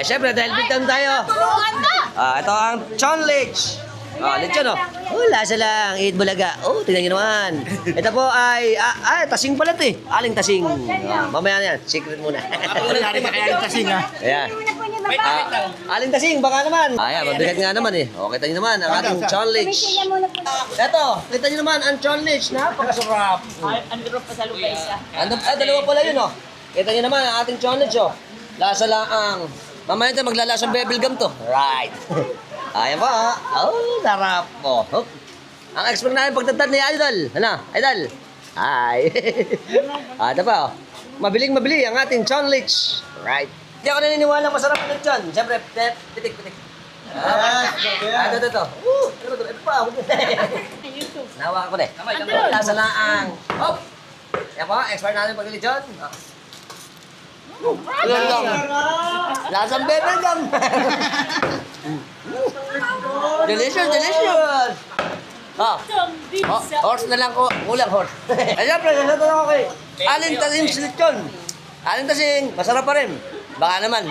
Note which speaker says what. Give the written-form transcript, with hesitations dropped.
Speaker 1: Siyempre, dahil big time tayo. Ito ang Chonlich. Lechon, oh. Lasa lang. Eat bulaga. Tingnan nyo naman. Ito po ay, tasing pala ito eh. Aling tasing. Mamaya na yan. Secret muna.
Speaker 2: Ako na rin aling tasing, ha?
Speaker 1: Ayan. Aling tasing, baka naman. Ayan, mabigat nga naman eh. Kita nyo naman, ang ating Chonlich. Ito, kita nyo naman, ang Chonlich. Napakasarap.
Speaker 3: Andro pa sa lupa isa.
Speaker 1: Dalawa pala yun, oh. Kita nyo naman, ang ating Chonlich, oh. Lasa lang ang... Mamaya ito, maglalasang bebel gum to. Right. Ayan pa, sarap po. Ang expert namin pagtatad ni Idol. Ano, Idol? Hi. Ito pa, oh. Mabili ang ating Chonlich. Right. Hindi ako naniniwala masarap ang lechon. Siyempre, pitik. Ito. Ito pa. Nawa ko na eh. Lasa lang ang... Yan po, expert natin pag-lechon. Yan lang. Lasang bebel gum. Delicious. Horse na lang ko. Kulang horse. Siyempre, nasa tanong ako eh. Aling tasing lechon. Aling tasing, masarap pa rin. Baka naman.